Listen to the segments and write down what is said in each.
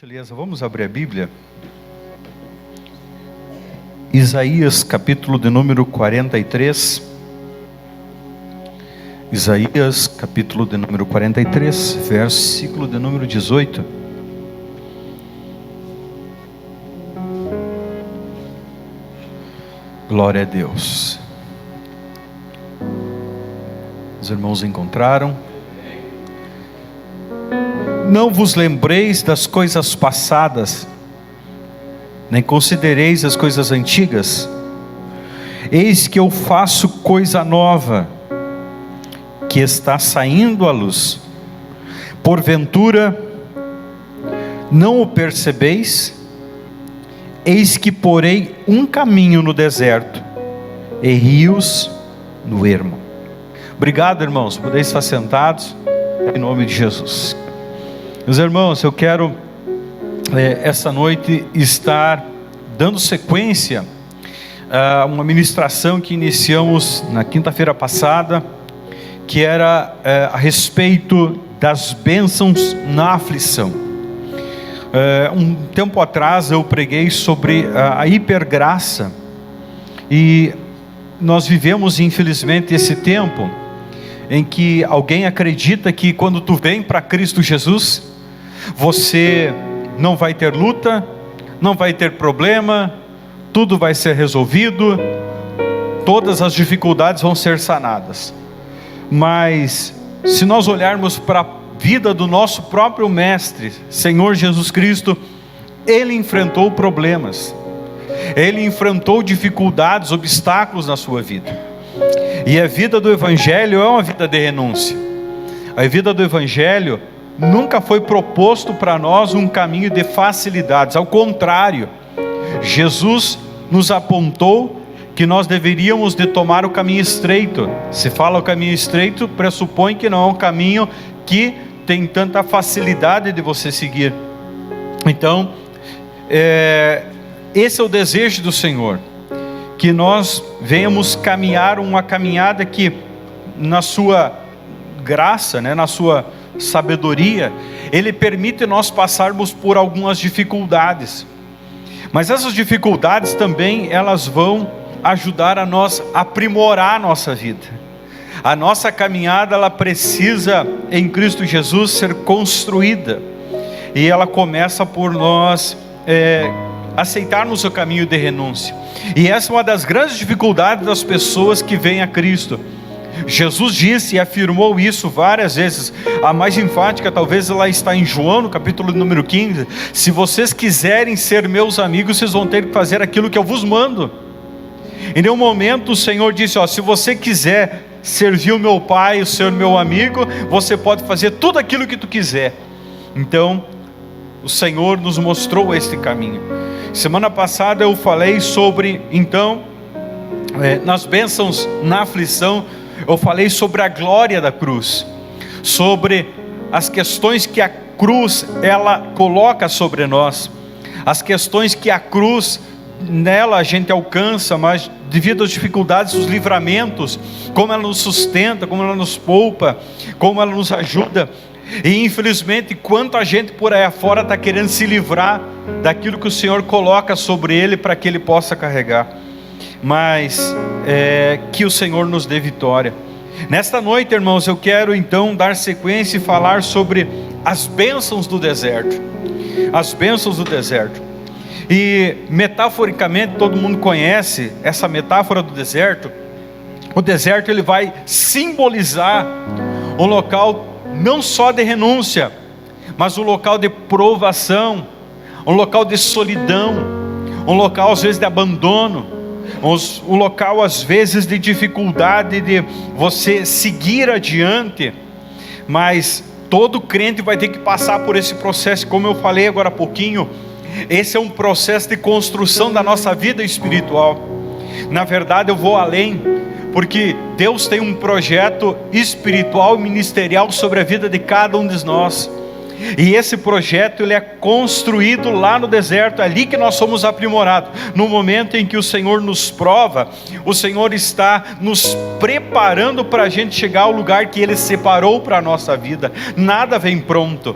Gentileza, vamos abrir a Bíblia. Isaías, capítulo de número 43. Isaías, capítulo de número 43, versículo de número 18. Glória a Deus. Os irmãos encontraram? Não vos lembreis das coisas passadas, nem considereis as coisas antigas. Eis que eu faço coisa nova, que está saindo à luz. Porventura, não o percebeis? Eis que porei um caminho no deserto, e rios no ermo. Obrigado, irmãos, podeis estar sentados, em nome de Jesus. Meus irmãos, eu quero essa noite estar dando sequência a uma ministração que iniciamos na quinta-feira passada, que era a respeito das bênçãos na aflição. Um tempo atrás eu preguei sobre a hipergraça, e nós vivemos infelizmente esse tempo em que alguém acredita que quando tu vem para Cristo Jesus, você não vai ter luta, não vai ter problema, tudo vai ser resolvido, todas as dificuldades vão ser sanadas. Mas se nós olharmos para a vida do nosso próprio Mestre, Senhor Jesus Cristo, Ele enfrentou problemas, Ele enfrentou dificuldades, obstáculos na sua vida. E a vida do Evangelho é uma vida de renúncia. A vida do Evangelho nunca foi proposto para nós um caminho de facilidades. Ao contrário, Jesus nos apontou que nós deveríamos de tomar o caminho estreito. Se fala o caminho estreito, pressupõe que não é um caminho que tem tanta facilidade de você seguir. Então, esse é o desejo do Senhor, que nós venhamos caminhar uma caminhada que, na sua graça, na sua sabedoria, Ele permite nós passarmos por algumas dificuldades. Mas essas dificuldades também, elas vão ajudar a nós aprimorar a nossa vida. A nossa caminhada, ela precisa, em Cristo Jesus, ser construída. E ela começa por nós aceitarmos o caminho de renúncia. E essa é uma das grandes dificuldades das pessoas que vêm a Cristo. Jesus disse e afirmou isso várias vezes. A mais enfática talvez ela está em João, no capítulo número 15. Se vocês quiserem ser meus amigos, vocês vão ter que fazer aquilo que eu vos mando. Em nenhum momento o Senhor disse, se você quiser servir o meu Pai, ser meu amigo, você pode fazer tudo aquilo que tu quiser. Então o Senhor nos mostrou este caminho. Semana passada eu falei sobre, nas bênçãos na aflição, eu falei sobre a glória da cruz, sobre as questões que a cruz ela coloca sobre nós, as questões que a cruz, nela a gente alcança, mas devido às dificuldades, os livramentos, como ela nos sustenta, como ela nos poupa, como ela nos ajuda. E infelizmente, quanta gente por aí afora está querendo se livrar daquilo que o Senhor coloca sobre ele, para que ele possa carregar. Mas que o Senhor nos dê vitória. Nesta noite, irmãos, eu quero então dar sequência e falar sobre as bênçãos do deserto. As bênçãos do deserto. E metaforicamente todo mundo conhece essa metáfora do deserto. O deserto ele vai simbolizar um local não só de renúncia, mas um local de provação, um local de solidão, um local às vezes de abandono, um local às vezes de dificuldade de você seguir adiante. Mas todo crente vai ter que passar por esse processo, como eu falei agora há pouquinho. Esse é um processo de construção da nossa vida espiritual. Na verdade eu vou além, porque Deus tem um projeto espiritual e ministerial sobre a vida de cada um de nós. E esse projeto ele é construído lá no deserto, é ali que nós somos aprimorados. No momento em que o Senhor nos prova, o Senhor está nos preparando para a gente chegar ao lugar que Ele separou para a nossa vida. Nada vem pronto.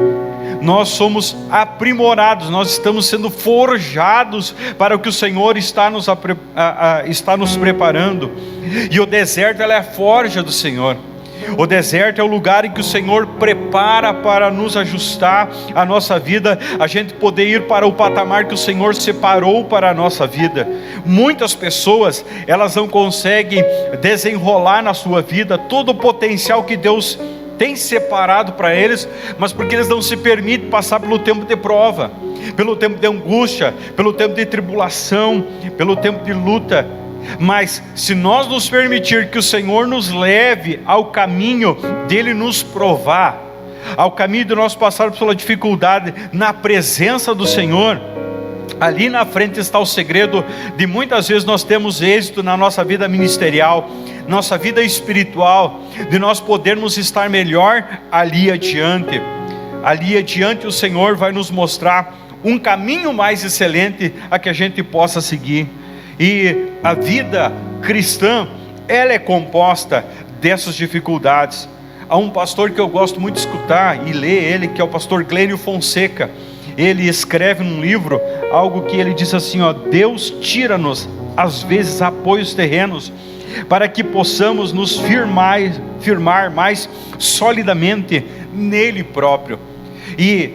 nós somos aprimorados, nós estamos sendo forjados para o que o Senhor está nos preparando. E o deserto, ela é a forja do Senhor. O deserto é o lugar em que o Senhor prepara para nos ajustar a nossa vida, a gente poder ir para o patamar que o Senhor separou para a nossa vida. Muitas pessoas, elas não conseguem desenrolar na sua vida todo o potencial que Deus tem separado para eles, mas porque eles não se permitem passar pelo tempo de prova, pelo tempo de angústia, pelo tempo de tribulação, pelo tempo de luta. Mas se nós nos permitir que o Senhor nos leve ao caminho dele nos provar, ao caminho de nós passarmos pela dificuldade na presença do Senhor, ali na frente está o segredo de muitas vezes nós temos êxito na nossa vida ministerial, nossa vida espiritual, de nós podermos estar melhor ali adiante. Ali adiante o Senhor vai nos mostrar um caminho mais excelente a que a gente possa seguir. E a vida cristã, ela é composta dessas dificuldades. Há um pastor que eu gosto muito de escutar e ler ele, que é o pastor Glênio Fonseca. Ele escreve num livro algo que ele diz assim, Deus tira-nos às vezes apoios terrenos para que possamos nos firmar mais solidamente nele próprio. E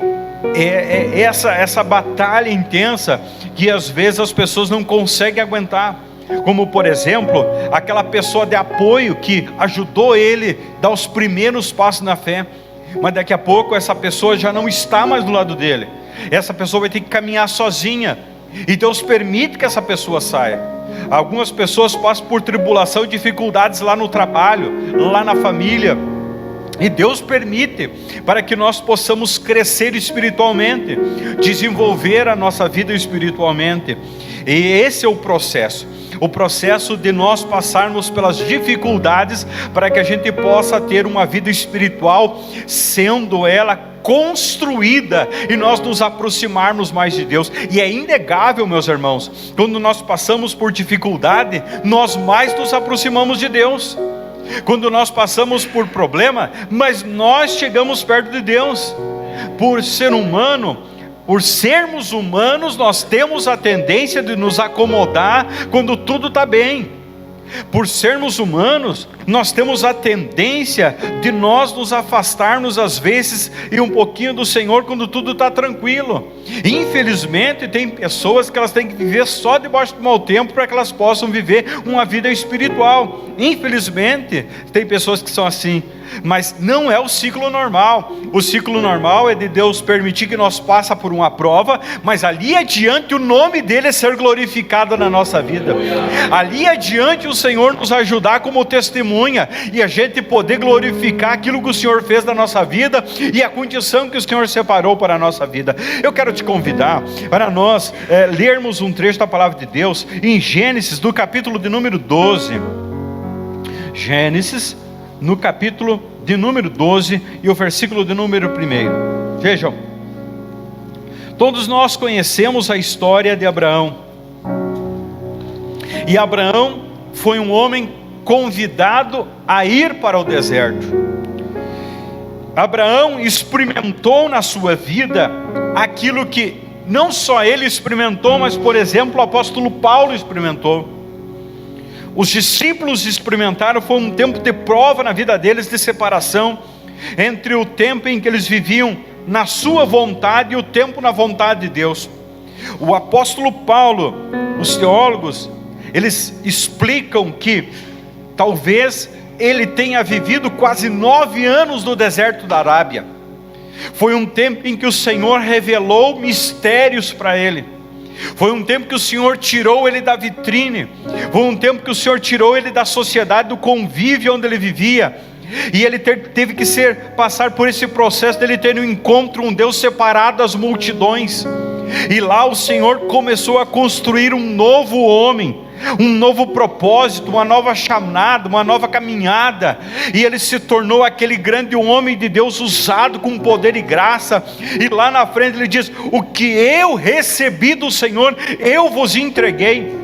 é essa batalha intensa que às vezes as pessoas não conseguem aguentar, como por exemplo, aquela pessoa de apoio que ajudou ele a dar os primeiros passos na fé, mas daqui a pouco essa pessoa já não está mais do lado dele, essa pessoa vai ter que caminhar sozinha, e Deus permite que essa pessoa saia. Algumas pessoas passam por tribulação e dificuldades lá no trabalho, lá na família, e Deus permite para que nós possamos crescer espiritualmente, desenvolver a nossa vida espiritualmente. E esse é o processo de nós passarmos pelas dificuldades para que a gente possa ter uma vida espiritual, sendo ela construída e nós nos aproximarmos mais de Deus. E é inegável, meus irmãos, quando nós passamos por dificuldade, nós mais nos aproximamos de Deus. Quando nós passamos por problema, mas nós chegamos perto de Deus. Por sermos humanos, nós temos a tendência de nos acomodar quando tudo está bem. Por sermos humanos, nós temos a tendência de nós nos afastarmos às vezes e um pouquinho do Senhor quando tudo está tranquilo. Infelizmente tem pessoas que elas têm que viver só debaixo do mau tempo para que elas possam viver uma vida espiritual. Infelizmente tem pessoas que são assim, mas não é o ciclo normal. O ciclo normal é de Deus permitir que nós passemos por uma prova, mas ali adiante o nome dele é ser glorificado na nossa vida. Ali adiante o Senhor nos ajudar como testemunha, e a gente poder glorificar aquilo que o Senhor fez na nossa vida, e a condição que o Senhor separou para a nossa vida. Eu quero te convidar para nós lermos um trecho da palavra de Deus, em Gênesis, do capítulo de número 12. Gênesis, no capítulo de número 12 e o versículo de número 1. Vejam, todos nós conhecemos a história de Abraão, e Abraão foi um homem convidado a ir para o deserto. Abraão experimentou na sua vida aquilo que não só ele experimentou, mas por exemplo o apóstolo Paulo experimentou. Os discípulos experimentaram, foi um tempo de prova na vida deles, de separação entre o tempo em que eles viviam na sua vontade e o tempo na vontade de Deus. O apóstolo Paulo, os teólogos, eles explicam que talvez ele tenha vivido quase 9 anos no deserto da Arábia. Foi um tempo em que o Senhor revelou mistérios para ele. Foi um tempo que o Senhor tirou ele da vitrine. Foi um tempo que o Senhor tirou ele da sociedade, do convívio onde ele vivia. E ele teve que passar por esse processo dele ter um encontro, um Deus separado das multidões. E lá o Senhor começou a construir um novo homem, um novo propósito, uma nova chamada, uma nova caminhada. E ele se tornou aquele grande homem de Deus, usado com poder e graça. E lá na frente ele diz: o que eu recebi do Senhor, eu vos entreguei.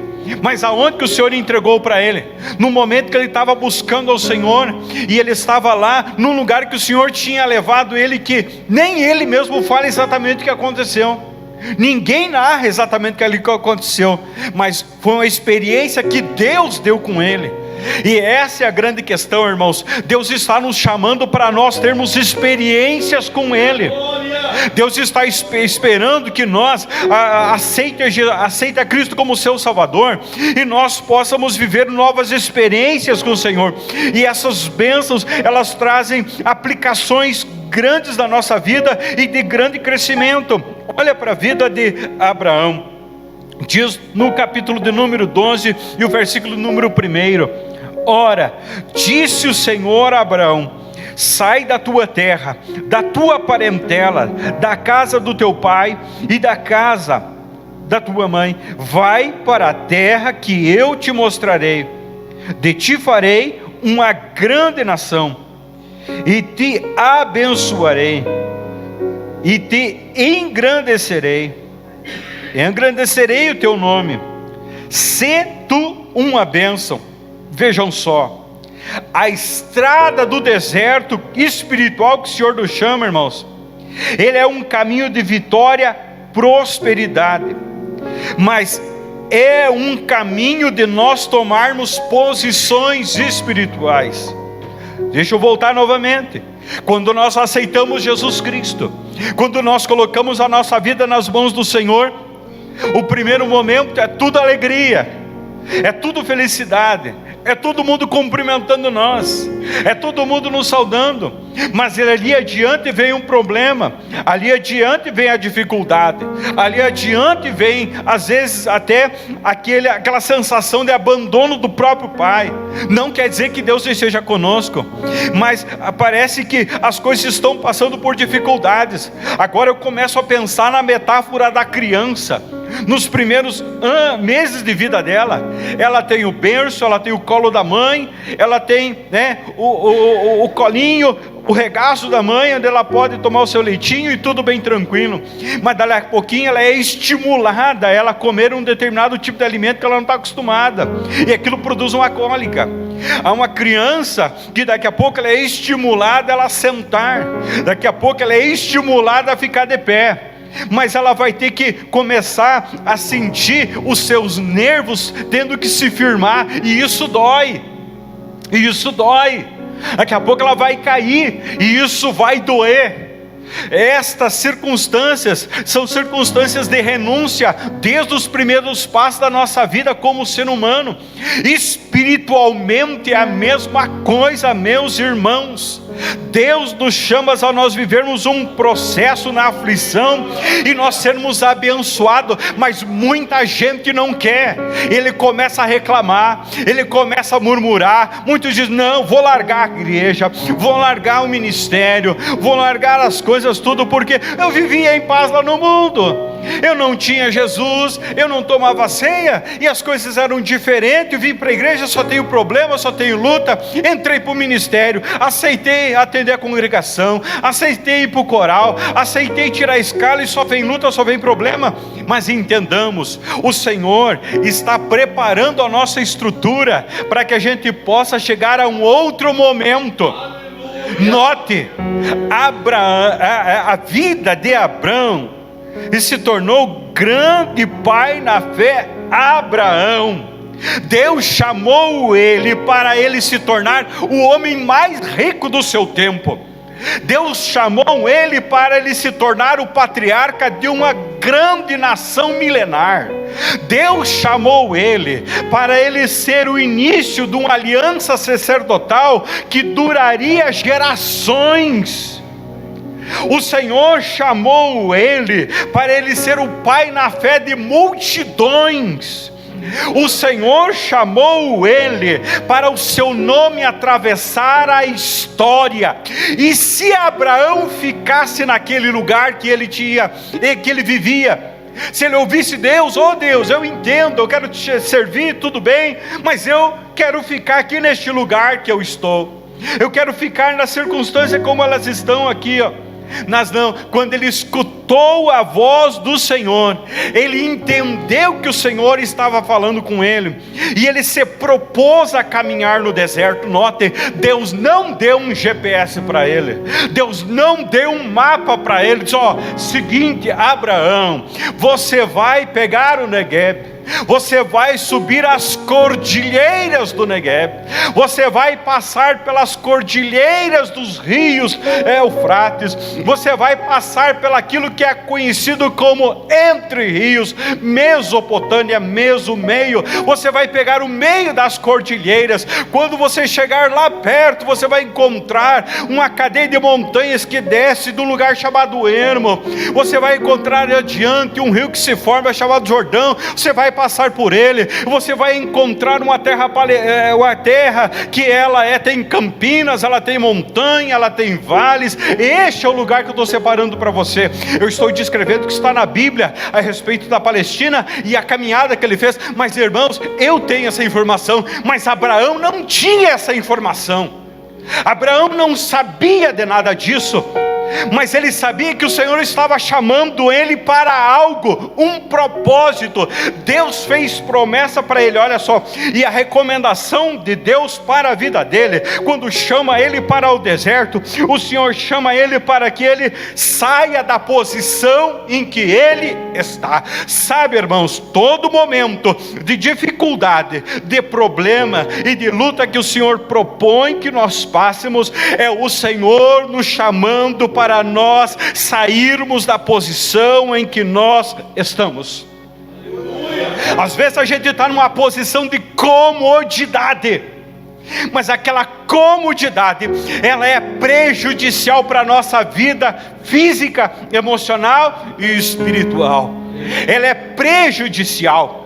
Mas aonde que o Senhor entregou para ele? No momento que ele estava buscando ao Senhor, e ele estava lá, num lugar que o Senhor tinha levado ele, que nem ele mesmo fala exatamente o que aconteceu. Ninguém narra exatamente o que aconteceu, mas foi uma experiência que Deus deu com ele. E essa é a grande questão, irmãos. Deus está nos chamando para nós termos experiências com Ele. Deus está esperando que nós aceite a Cristo como seu Salvador, e nós possamos viver novas experiências com o Senhor. E essas bênçãos, elas trazem aplicações grandes da nossa vida e de grande crescimento. Olha para a vida de Abraão. Diz no capítulo de número 12 e o versículo número 1: Ora, disse o Senhor a Abraão: sai da tua terra, da tua parentela, da casa do teu pai e da casa da tua mãe, vai para a terra que eu te mostrarei. De ti farei uma grande nação, e te abençoarei, e te engrandecerei o teu nome. Sê tu uma bênção. Vejam só, a estrada do deserto espiritual que o Senhor nos chama, irmãos, ele é um caminho de vitória, prosperidade, mas é um caminho de nós tomarmos posições espirituais. Deixa eu voltar novamente. Quando nós aceitamos Jesus Cristo, quando nós colocamos a nossa vida nas mãos do Senhor, o primeiro momento é tudo alegria, é tudo felicidade, é todo mundo cumprimentando nós, é todo mundo nos saudando. Mas ali adiante vem um problema, ali adiante vem a dificuldade, ali adiante vem às vezes até aquela sensação de abandono do próprio Pai. Não quer dizer que Deus esteja conosco, mas parece que as coisas estão passando por dificuldades. Agora eu começo a pensar na metáfora da criança. Nos primeiros meses de vida dela, ela tem o berço, ela tem o colo da mãe, ela tem, né, o colinho, o regaço da mãe, onde ela pode tomar o seu leitinho e tudo bem tranquilo. Mas dali a pouquinho ela é estimulada a ela comer um determinado tipo de alimento que ela não está acostumada, e aquilo produz uma cólica. Há uma criança que daqui a pouco ela é estimulada a ela sentar, daqui a pouco ela é estimulada a ficar de pé, mas ela vai ter que começar a sentir os seus nervos tendo que se firmar, e isso dói, daqui a pouco ela vai cair, e isso vai doer. Estas circunstâncias são circunstâncias de renúncia desde os primeiros passos da nossa vida como ser humano. Espiritualmente é a mesma coisa, meus irmãos. Deus nos chama a nós vivermos um processo na aflição e nós sermos abençoados, mas muita gente não quer. Ele começa a reclamar, ele começa a murmurar. Muitos dizem: não, vou largar a igreja, vou largar o ministério, vou largar as coisas tudo, porque eu vivia em paz lá no mundo, eu não tinha Jesus, eu não tomava ceia, e as coisas eram diferentes. Eu vim para a igreja, só tenho problema, só tenho luta. Entrei para o ministério, aceitei atender a congregação, aceitei ir para o coral, aceitei tirar a escala, e só vem luta, só vem problema. Mas entendamos, o Senhor está preparando a nossa estrutura para que a gente possa chegar a um outro momento. Note, a vida de Abraão, e se tornou grande pai na fé. Abraão, Deus chamou ele para ele se tornar o homem mais rico do seu tempo. Deus chamou ele para ele se tornar o patriarca de uma grande nação milenar. Deus chamou ele para ele ser o início de uma aliança sacerdotal que duraria gerações. O Senhor chamou ele para ele ser o pai na fé de multidões. O Senhor chamou ele para o seu nome atravessar a história. E se Abraão ficasse naquele lugar que ele vivia, se ele ouvisse Deus: oh Deus, eu entendo, eu quero te servir, tudo bem, mas eu quero ficar aqui neste lugar que eu estou, eu quero ficar nas circunstâncias como elas estão aqui, ó. Mas não, quando ele escutou escutou a voz do Senhor, ele entendeu que o Senhor estava falando com ele, e ele se propôs a caminhar no deserto. Note, Deus não deu um GPS para ele, Deus não deu um mapa para ele. Diz: ó, seguinte, Abraão, você vai pegar o Negueb, você vai subir as cordilheiras do Negueb, você vai passar pelas cordilheiras dos rios Eufrates, você vai passar pelaquilo que é conhecido como Entre Rios, Mesopotâmia, meio, você vai pegar o meio das cordilheiras. Quando você chegar lá perto, você vai encontrar uma cadeia de montanhas que desce do lugar chamado Hermon. Você vai encontrar adiante um rio que se forma chamado Jordão, você vai passar por ele, você vai encontrar uma terra que ela tem campinas, ela tem montanha, ela tem vales. Este é o lugar que eu estou separando para você. Eu estou descrevendo o que está na Bíblia a respeito da Palestina e a caminhada que ele fez. Mas irmãos, eu tenho essa informação, mas Abraão não tinha essa informação. Abraão não sabia de nada disso, mas ele sabia que o Senhor estava chamando ele para algo, um propósito. Deus fez promessa para ele, olha só, e a recomendação de Deus para a vida dele, quando chama ele para o deserto, o Senhor chama ele para que ele saia da posição em que ele está. Sabe, irmãos, todo momento de dificuldade, de problema e de luta que o Senhor propõe que nós pássemos, é o Senhor nos chamando para nós sairmos da posição em que nós estamos. Às vezes a gente está numa posição de comodidade, mas aquela comodidade, ela é prejudicial para a nossa vida física, emocional e espiritual. Ela é prejudicial.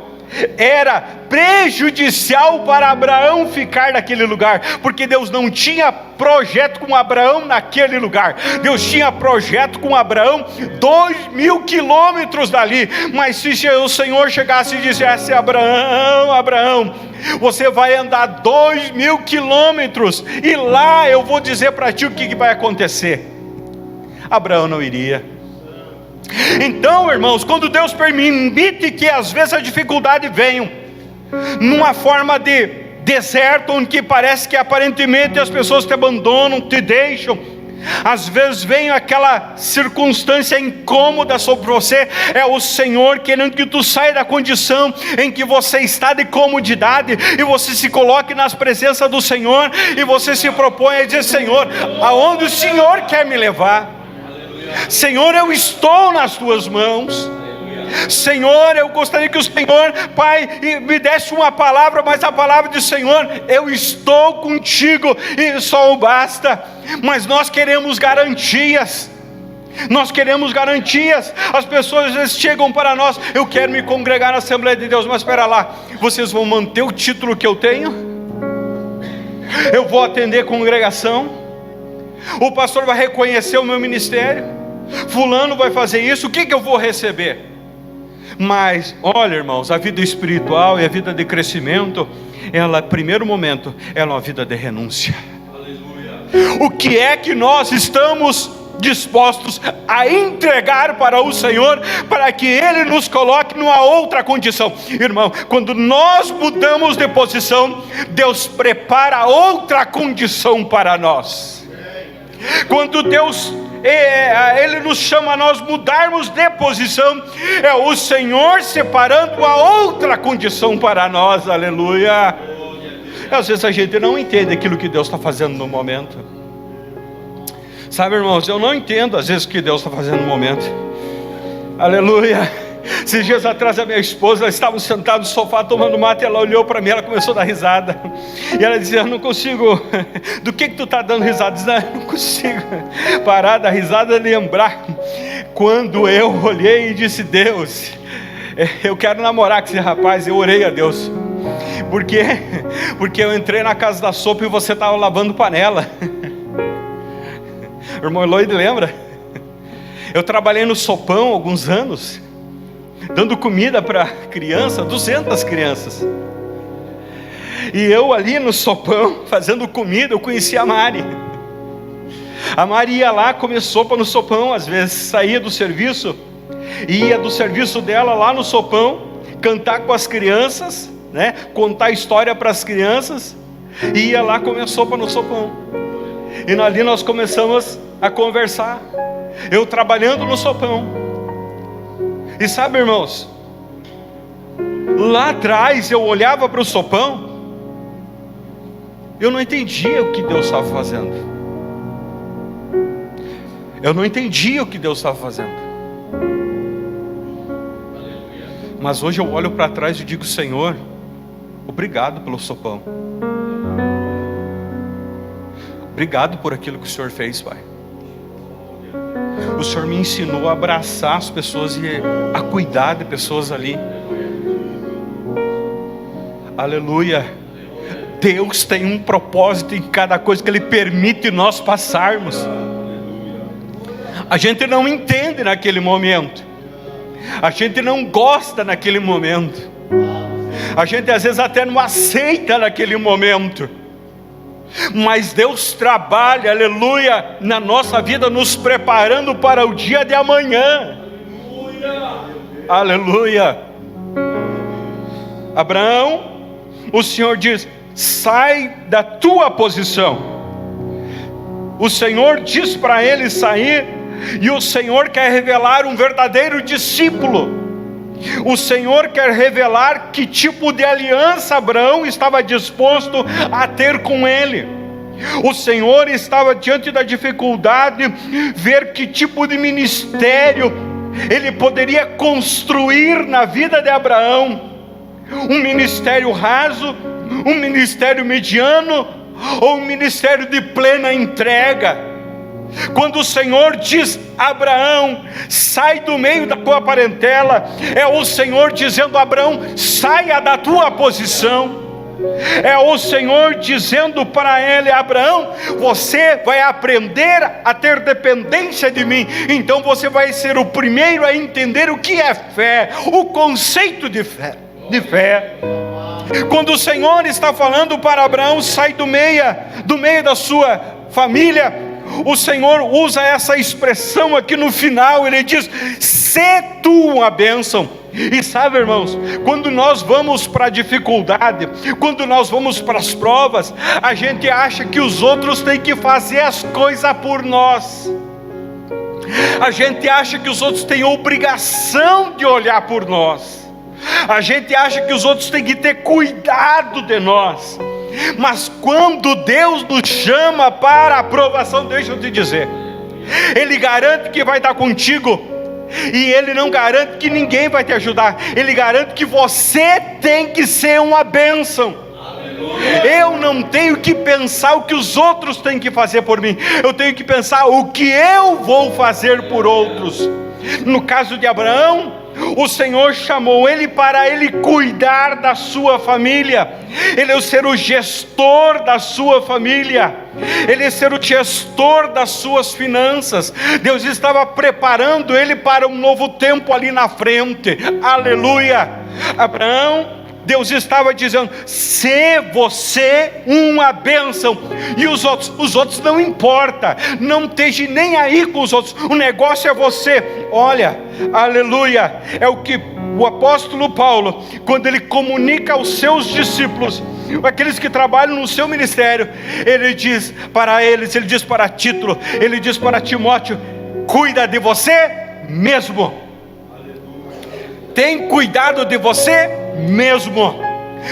Era prejudicial para Abraão ficar naquele lugar, porque Deus não tinha projeto com Abraão naquele lugar. Deus tinha projeto com Abraão 2.000 quilômetros dali. Mas se o Senhor chegasse e dissesse: Abraão, você vai andar 2.000 quilômetros e lá eu vou dizer para ti o que vai acontecer, Abraão não iria. Então, irmãos, quando Deus permite que às vezes a dificuldade venha numa forma de deserto, onde parece que aparentemente as pessoas te abandonam, te deixam, às vezes vem aquela circunstância incômoda sobre você, é o Senhor querendo que tu saia da condição em que você está de comodidade, e você se coloque nas presenças do Senhor, e você se propõe a dizer: Senhor, aonde o Senhor quer me levar? Senhor, eu estou nas tuas mãos. Senhor, eu gostaria que o Senhor, Pai, me desse uma palavra, mas a palavra do Senhor: eu estou contigo, e só basta. Mas nós queremos garantias. Nós queremos garantias. As pessoas às vezes chegam para nós: eu quero me congregar na Assembleia de Deus, mas espera lá, vocês vão manter o título que eu tenho? Eu vou atender congregação? O pastor vai reconhecer o meu ministério? Fulano vai fazer isso? O que eu vou receber? Mas olha, irmãos, a vida espiritual e a vida de crescimento, ela, primeiro momento, ela é uma vida de renúncia. Aleluia. O que é que nós estamos dispostos a entregar para o Senhor, para que Ele nos coloque numa outra condição? Irmão, quando nós mudamos de posição, Deus prepara outra condição para nós. Quando Deus Ele nos chama a nós mudarmos de posição, é o Senhor separando uma outra condição para nós. Aleluia. Às vezes a gente não entende aquilo que Deus está fazendo no momento. Sabe, irmãos, eu não entendo às vezes o que Deus está fazendo no momento. Aleluia. Esses dias atrás a minha esposa, ela estava sentada no sofá tomando mate, ela olhou para mim, ela começou a dar risada, e ela dizia: eu não consigo. Do que tu está dando risada? Diz: eu não consigo parar da risada e lembrar quando eu olhei e disse: Deus, eu quero namorar com esse rapaz. Eu orei a Deus. Por quê? Porque eu entrei na casa da sopa e você estava lavando panela. O irmão Eloide lembra? Eu trabalhei no sopão alguns anos, dando comida para criança, 200 crianças. E eu ali no sopão, fazendo comida, eu conheci a Mari. A Maria lá comia sopa no sopão, às vezes saía do serviço, ia do serviço dela lá no sopão, cantar com as crianças, né? Contar história para as crianças, e ia lá comer sopa no sopão. E ali nós começamos a conversar, eu trabalhando no sopão. E sabe, irmãos, lá atrás eu olhava para o sopão, eu não entendia o que Deus estava fazendo. Eu não entendia o que Deus estava fazendo. Mas hoje eu olho para trás e digo: Senhor, obrigado pelo sopão. Obrigado por aquilo que o Senhor fez, Pai. O Senhor me ensinou a abraçar as pessoas e a cuidar de pessoas ali. Aleluia. Deus tem um propósito em cada coisa que Ele permite nós passarmos. A gente não entende naquele momento, a gente não gosta naquele momento, a gente às vezes até não aceita naquele momento, mas Deus trabalha, aleluia, na nossa vida, nos preparando para o dia de amanhã. Aleluia. Abraão, o Senhor diz: sai da tua posição. O Senhor diz para ele sair, e o Senhor quer revelar um verdadeiro discípulo. O Senhor quer revelar que tipo de aliança Abraão estava disposto a ter com ele. O Senhor estava diante da dificuldade, ver que tipo de ministério ele poderia construir na vida de Abraão. Um ministério raso, um ministério mediano, ou um ministério de plena entrega. Quando o Senhor diz: Abraão, sai do meio da tua parentela, é o Senhor dizendo: Abraão, saia da tua posição. É o Senhor dizendo para ele: Abraão, você vai aprender a ter dependência de mim, então você vai ser o primeiro a entender o que é fé, o conceito de fé. Quando o Senhor está falando para Abraão: sai do meio da sua família, o Senhor usa essa expressão aqui no final. Ele diz: sê tu uma bênção. E sabe, irmãos, quando nós vamos para a dificuldade, quando nós vamos para as provas, a gente acha que os outros têm que fazer as coisas por nós. A gente acha que os outros têm obrigação de olhar por nós. A gente acha que os outros têm que ter cuidado de nós. Mas quando Deus nos chama para a aprovação, deixa eu te dizer, Ele garante que vai estar contigo, e Ele não garante que ninguém vai te ajudar. Ele garante que você tem que ser uma bênção. Eu não tenho que pensar o que os outros têm que fazer por mim, eu tenho que pensar o que eu vou fazer por outros. No caso de Abraão, o Senhor chamou ele para ele cuidar da sua família, ele ser o gestor da sua família, ele ser o gestor das suas finanças. Deus estava preparando ele para um novo tempo ali na frente. Aleluia. Abraão, Deus estava dizendo: se você uma bênção, e os outros não importa, não esteja nem aí com os outros, o negócio é você. Olha, aleluia, é o que o apóstolo Paulo, quando ele comunica aos seus discípulos, aqueles que trabalham no seu ministério, ele diz para eles, ele diz para Tito, ele diz para Timóteo: cuida de você mesmo. Tem cuidado de você mesmo.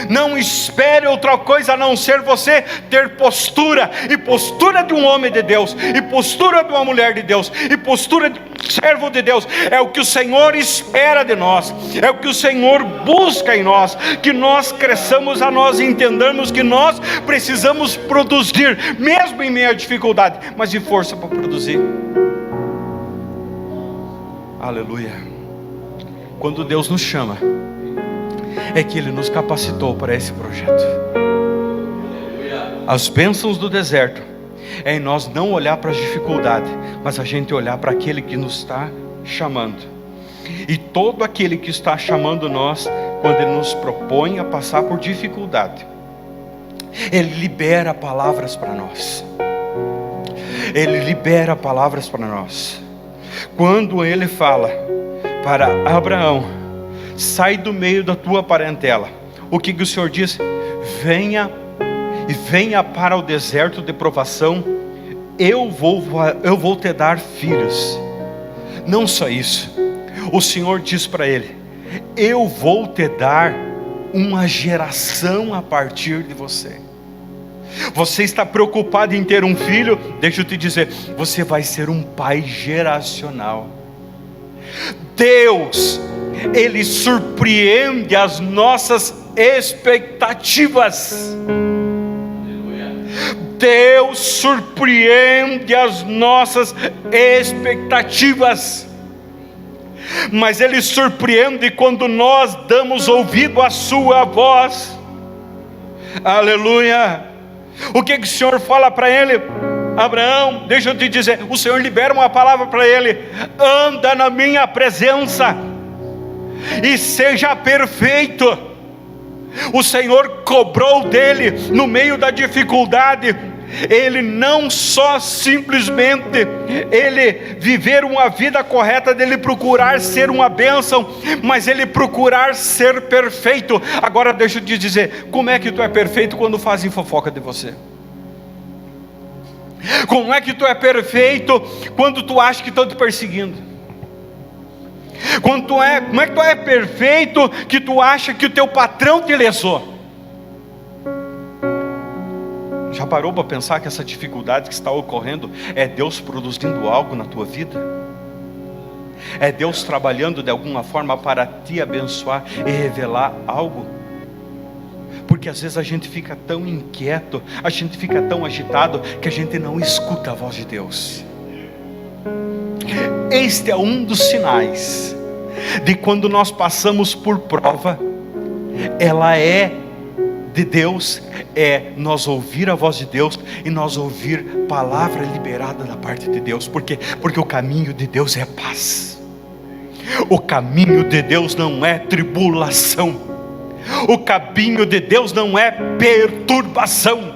Não espere outra coisa a não ser você ter postura, e postura de um homem de Deus, e postura de uma mulher de Deus, e postura de um servo de Deus. É o que o Senhor espera de nós, é o que o Senhor busca em nós, que nós cresçamos, a nós entendamos que nós precisamos produzir, mesmo em meio à dificuldade, mas de força para produzir. Aleluia. Quando Deus nos chama, é que Ele nos capacitou para esse projeto. As bênçãos do deserto é em nós não olhar para as dificuldades, mas a gente olhar para aquele que nos está chamando. E todo aquele que está chamando nós, quando Ele nos propõe a passar por dificuldade, Ele libera palavras para nós. Ele libera palavras para nós. Quando Ele fala para Abraão: sai do meio da tua parentela, o que o Senhor diz? Venha para o deserto de provação, eu vou te dar filhos. Não só isso, o Senhor diz para ele: eu vou te dar uma geração a partir de você. Você está preocupado em ter um filho? Deixa eu te dizer, você vai ser um pai geracional. Deus, Ele surpreende as nossas expectativas. Deus surpreende as nossas expectativas. Mas Ele surpreende quando nós damos ouvido à sua voz. Aleluia. O que o Senhor fala para ele? Abraão, deixa eu te dizer, o Senhor libera uma palavra para ele: anda na minha presença e seja perfeito. O Senhor cobrou dele no meio da dificuldade. Ele não só simplesmente ele viver uma vida correta, dele procurar ser uma bênção, mas ele procurar ser perfeito. Agora deixa eu te dizer, como é que tu é perfeito quando fazem fofoca de você? Como é que tu é perfeito quando tu acha que estão te perseguindo? Como é que tu é perfeito que tu acha que o teu patrão te lesou? Já parou para pensar que essa dificuldade que está ocorrendo é Deus produzindo algo na tua vida? É Deus trabalhando de alguma forma para te abençoar e revelar algo? Porque às vezes a gente fica tão inquieto, a gente fica tão agitado, que a gente não escuta a voz de Deus. Este é um dos sinais de quando nós passamos por prova. Ela é de Deus, é nós ouvir a voz de Deus e nós ouvir palavra liberada da parte de Deus. Por quê? Porque o caminho de Deus é paz. O caminho de Deus não é tribulação. O caminho de Deus não é perturbação.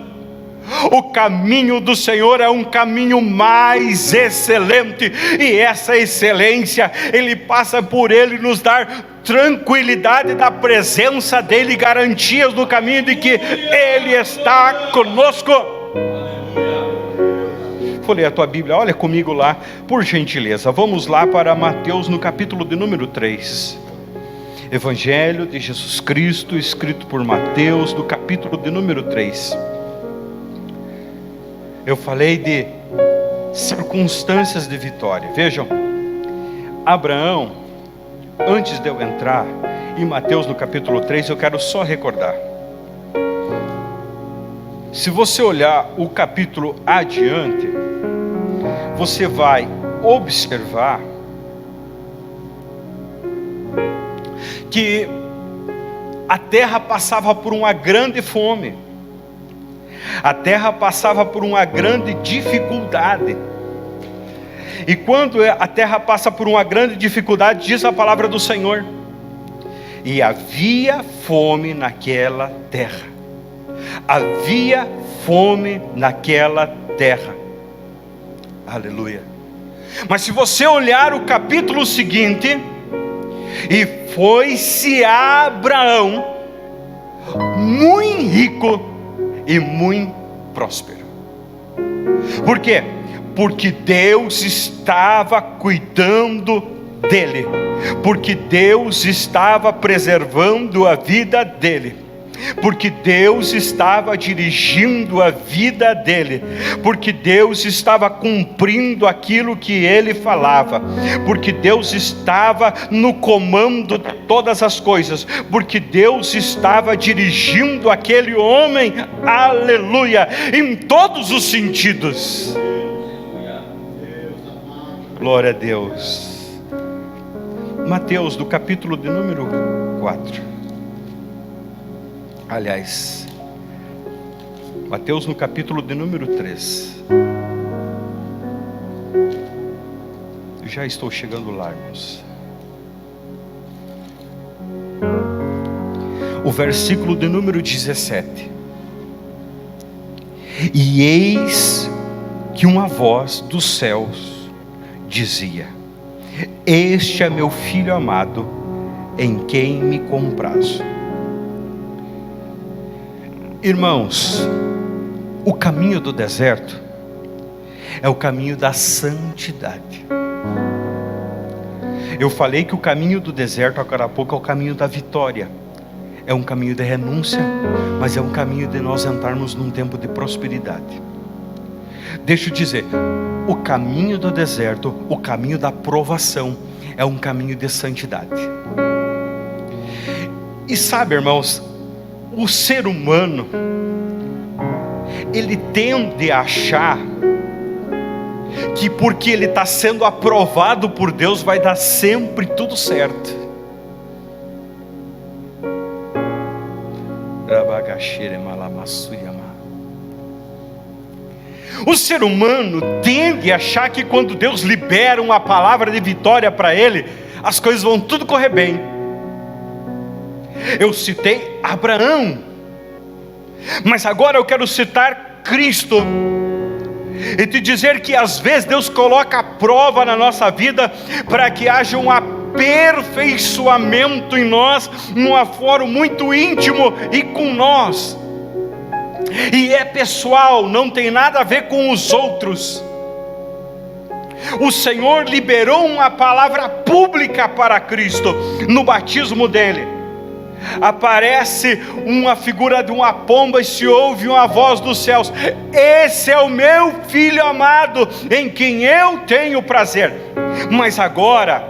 O caminho do Senhor é um caminho mais excelente, e essa excelência, Ele passa por Ele nos dar tranquilidade da presença dEle, garantias no caminho de que Ele está conosco. Vou ler a tua Bíblia, olha comigo lá, por gentileza. Vamos lá para Mateus no capítulo de número 3. Evangelho de Jesus Cristo, escrito por Mateus, do capítulo de número 3. Eu falei de circunstâncias de vitória. Vejam, Abraão, antes de eu entrar em Mateus no capítulo 3, eu quero só recordar. Se você olhar o capítulo adiante, você vai observar que a terra passava por uma grande fome. A terra passava por uma grande dificuldade. E quando a terra passa por uma grande dificuldade, diz a palavra do Senhor: e havia fome naquela terra. Havia fome naquela terra. Aleluia. Mas se você olhar o capítulo seguinte: e foi-se Abraão muito rico e muito próspero. Por quê? Porque Deus estava cuidando dele, porque Deus estava preservando a vida dele, porque Deus estava dirigindo a vida dele, porque Deus estava cumprindo aquilo que ele falava, porque Deus estava no comando de todas as coisas, porque Deus estava dirigindo aquele homem, aleluia, em todos os sentidos. Glória a Deus. Mateus, do capítulo de número 4. Aliás, Mateus no capítulo de número 3. Eu já estou chegando lá, irmãos. O versículo de número 17. E eis que uma voz dos céus dizia: este é meu filho amado, em quem me comprazo. Irmãos, o caminho do deserto é o caminho da santidade. Eu falei que o caminho do deserto, agora há pouco, é o caminho da vitória. É um caminho de renúncia, mas é um caminho de nós entrarmos num tempo de prosperidade. Deixa eu dizer, o caminho do deserto, o caminho da provação, é um caminho de santidade. E sabe, irmãos, o ser humano, ele tende a achar que porque ele está sendo aprovado por Deus, vai dar sempre tudo certo. O ser humano tende a achar que quando Deus libera uma palavra de vitória para ele, as coisas vão tudo correr bem. Eu citei Abraão, mas agora eu quero citar Cristo e te dizer que às vezes Deus coloca a prova na nossa vida para que haja um aperfeiçoamento em nós, num fórum muito íntimo e com nós. E é pessoal, não tem nada a ver com os outros. O Senhor liberou uma palavra pública para Cristo no batismo dele. Aparece uma figura de uma pomba e se ouve uma voz dos céus: esse é o meu filho amado, em quem eu tenho prazer. Mas agora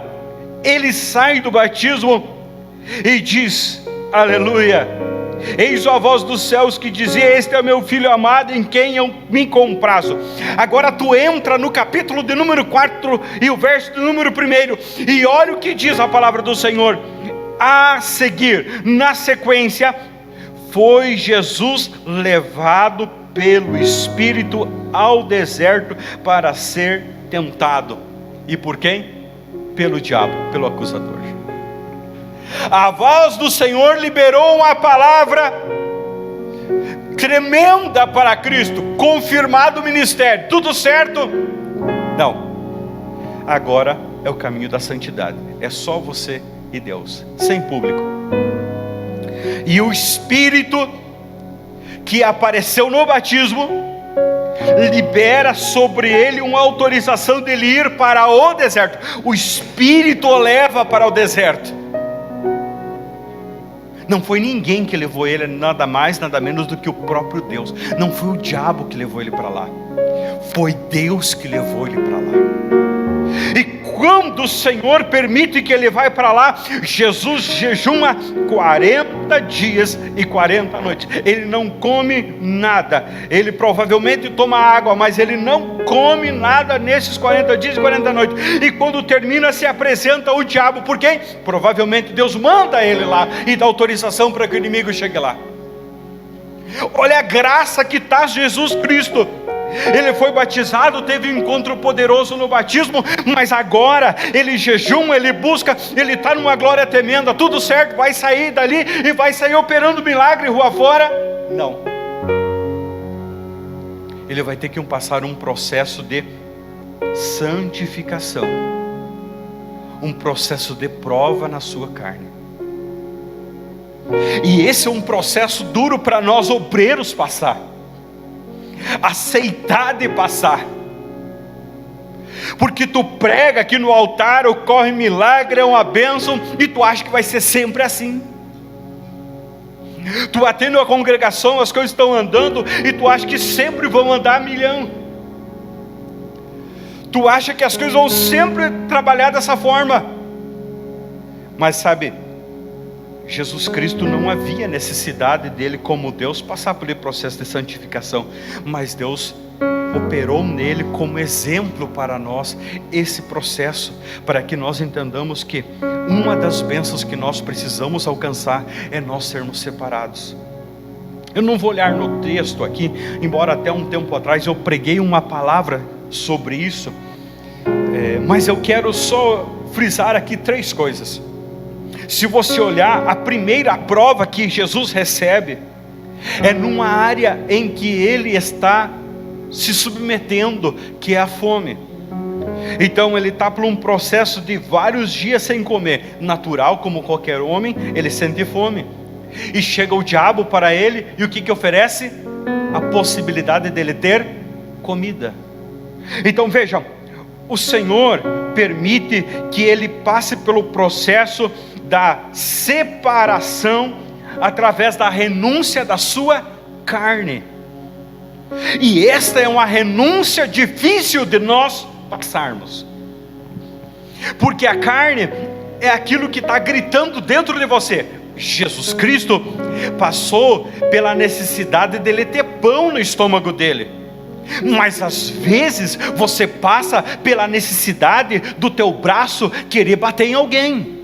ele sai do batismo e diz, aleluia, eis a voz dos céus que dizia: este é o meu filho amado, em quem eu me comprazo. Agora tu entra no capítulo de número 4 e o verso de número 1, e olha o que diz a palavra do Senhor. A seguir, na sequência, foi Jesus levado pelo Espírito ao deserto para ser tentado. E por quem? Pelo diabo, pelo acusador. A voz do Senhor liberou uma palavra tremenda para Cristo, confirmado o ministério. Tudo certo? Não. Agora é o caminho da santidade. É só você e Deus, sem público. E o Espírito que apareceu no batismo libera sobre ele uma autorização de ele ir para o deserto. O Espírito o leva para o deserto. Não foi ninguém que levou ele, nada mais, nada menos do que o próprio Deus. Não foi o diabo que levou ele para lá, foi Deus que levou ele para lá. E quando o Senhor permite que ele vá para lá, Jesus jejuma 40 dias e 40 noites. Ele não come nada. Ele provavelmente toma água, mas ele não come nada nesses 40 dias e 40 noites. E quando termina, se apresenta o diabo. Por quem? Provavelmente Deus manda ele lá e dá autorização para que o inimigo chegue lá. Olha a graça que está Jesus Cristo. Ele foi batizado, teve um encontro poderoso no batismo, mas agora ele jejuma, ele busca, ele está numa glória tremenda. Tudo certo, vai sair dali e vai sair operando milagre rua fora? Não. Ele vai ter que passar um processo de santificação, um processo de prova na sua carne. E esse é um processo duro para nós obreiros passar, aceitar de passar, porque tu prega aqui no altar, ocorre milagre, é uma bênção, e tu acha que vai ser sempre assim. Tu atende a congregação, as coisas estão andando, e tu acha que sempre vão andar a milhão. Tu acha que as coisas vão sempre trabalhar dessa forma. Mas sabe, Jesus Cristo não havia necessidade dele como Deus passar pelo processo de santificação, mas Deus operou nele como exemplo para nós esse processo, para que nós entendamos que uma das bênçãos que nós precisamos alcançar é nós sermos separados. Eu não vou olhar no texto aqui, embora até um tempo atrás eu preguei uma palavra sobre isso, mas eu quero só frisar aqui 3 coisas. Se você olhar, a primeira prova que Jesus recebe é numa área em que ele está se submetendo, que é a fome. Então ele está por um processo de vários dias sem comer, natural como qualquer homem, ele sente fome. E chega o diabo para ele, e o que oferece? A possibilidade dele ter comida. Então vejam, o Senhor permite que ele passe pelo processo da separação, através da renúncia da sua carne. E esta é uma renúncia difícil de nós passarmos, porque a carne é aquilo que está gritando dentro de você. Jesus Cristo passou pela necessidade dele ter pão no estômago dele, mas às vezes você passa pela necessidade do teu braço querer bater em alguém.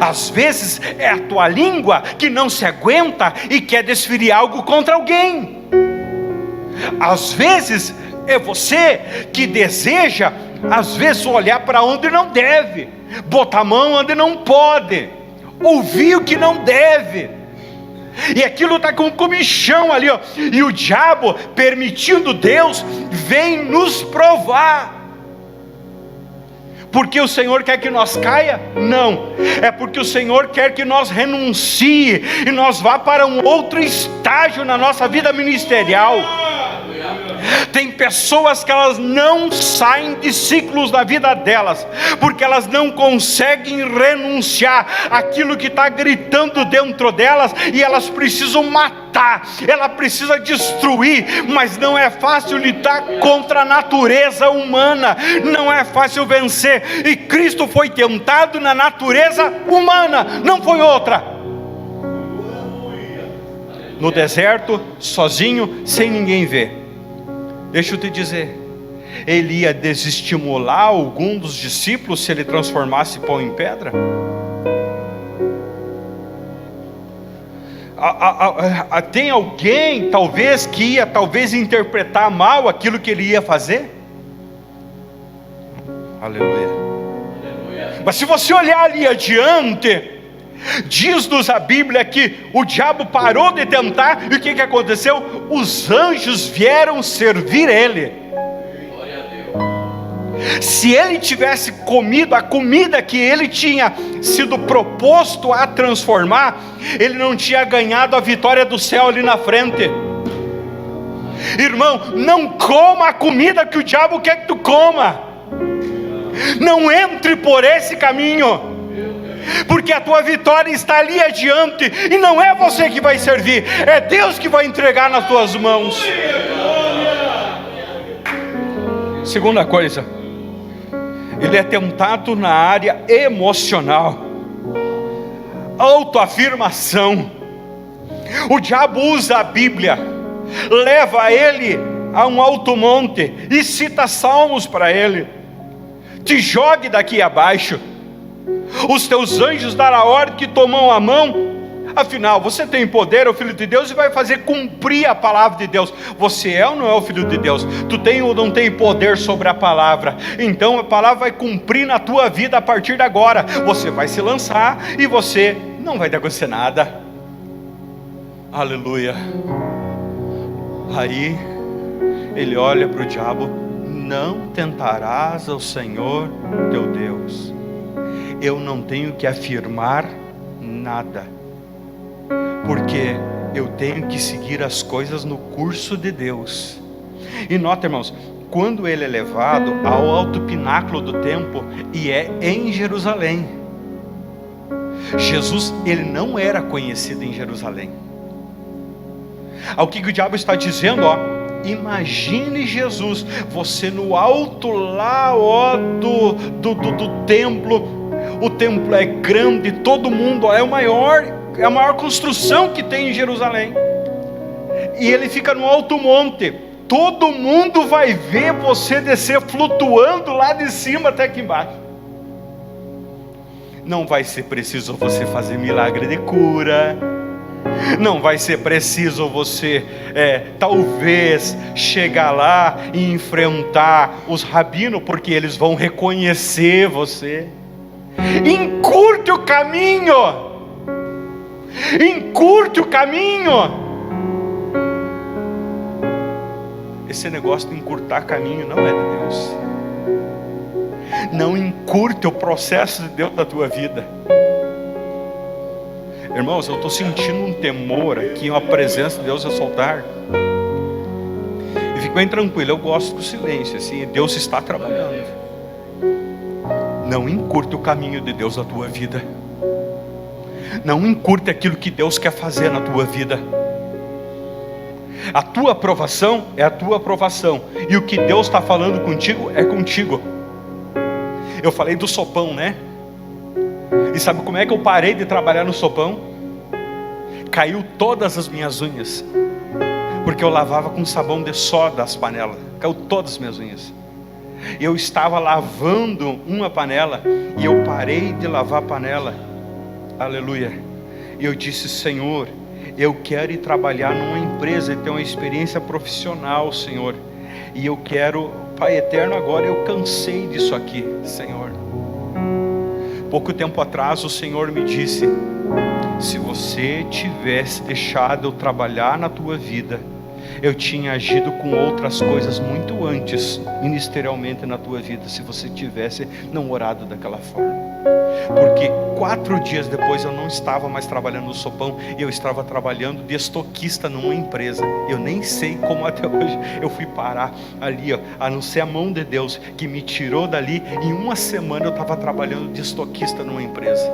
Às vezes é a tua língua que não se aguenta e quer desferir algo contra alguém. Às vezes é você que deseja, às vezes, olhar para onde não deve, botar a mão onde não pode, ouvir o que não deve, e aquilo está com comichão ali, ó. E o diabo, permitindo Deus, vem nos provar. Porque o Senhor quer que nós caia? Não, é porque o Senhor quer que nós renuncie e nós vá para um outro estágio na nossa vida ministerial. Tem pessoas que elas não saem de ciclos da vida delas, porque elas não conseguem renunciar àquilo que está gritando dentro delas, e elas precisam matar, ela precisa destruir, mas não é fácil lutar contra a natureza humana, não é fácil vencer, e Cristo foi tentado na natureza humana, não foi outra. No deserto, sozinho, sem ninguém ver. Deixa eu te dizer, ele ia desestimular algum dos discípulos se ele transformasse pão em pedra? Tem alguém talvez que ia interpretar mal aquilo que ele ia fazer? Aleluia. Mas se você olhar ali adiante, diz-nos a Bíblia que o diabo parou de tentar, e o que aconteceu? Os anjos vieram servir ele. Se ele tivesse comido a comida que ele tinha sido proposto a transformar, ele não tinha ganhado a vitória do céu ali na frente. Irmão, não coma a comida que o diabo quer que tu coma. Não entre por esse caminho, porque a tua vitória está ali adiante, e não é você que vai servir, é Deus que vai entregar nas tuas mãos. Segunda coisa, ele é tentado na área emocional, autoafirmação. O diabo usa a Bíblia, leva ele a um alto monte e cita salmos para ele: te jogue daqui abaixo, os teus anjos darão a ordem que tomam a mão. Afinal, você tem poder, é o Filho de Deus, e vai fazer cumprir a palavra de Deus. Você é ou não é o Filho de Deus? Tu tem ou não tem poder sobre a palavra? Então a palavra vai cumprir na tua vida a partir de agora. Você vai se lançar e você não vai acontecer nada. Aleluia. Aí ele olha para o diabo: não tentarás ao Senhor teu Deus. Eu não tenho que afirmar nada, porque eu tenho que seguir as coisas no curso de Deus. E nota, irmãos, quando ele é levado ao alto pináculo do templo, e é em Jerusalém. Jesus, ele não era conhecido em Jerusalém. O que o diabo está dizendo? Imagine Jesus, você no alto lá do templo. O templo é grande, todo mundo, é a maior construção que tem em Jerusalém, e ele fica no alto monte. Todo mundo vai ver você descer flutuando lá de cima até aqui embaixo. Não vai ser preciso você fazer milagre de cura, não vai ser preciso você talvez chegar lá e enfrentar os rabinos, porque eles vão reconhecer você. Encurte o caminho, encurte o caminho. esse negócio de encurtar caminho não é de Deus. Não encurte o processo de Deus da tua vida. Irmãos, eu estou sentindo um temor aqui, uma presença de Deus a soltar. E fique bem tranquilo, eu gosto do silêncio, assim, Deus está trabalhando. Não encurte o caminho de Deus na tua vida. Não encurte aquilo que Deus quer fazer na tua vida. A tua aprovação é a tua aprovação, e o que Deus está falando contigo é contigo. Eu falei do sopão, né? E sabe como é que eu parei de trabalhar no sopão? Caiu todas as minhas unhas, porque eu lavava com sabão de soda as panelas. Caiu todas as minhas unhas. Eu estava lavando uma panela e eu parei de lavar a panela. Aleluia. E eu disse: Senhor, eu quero ir trabalhar numa empresa e ter uma experiência profissional, Senhor. E eu quero, Pai eterno, agora eu cansei disso aqui, Senhor. Pouco tempo atrás o Senhor me disse: se você tivesse deixado eu trabalhar na tua vida, eu tinha agido com outras coisas muito antes, ministerialmente na tua vida, se você tivesse não orado daquela forma. Porque 4 dias depois eu não estava mais trabalhando no sopão, eu estava trabalhando de estoquista numa empresa. Eu nem sei como até hoje eu fui parar ali, ó, a não ser a mão de Deus que me tirou dali. Em uma semana eu estava trabalhando de estoquista numa empresa,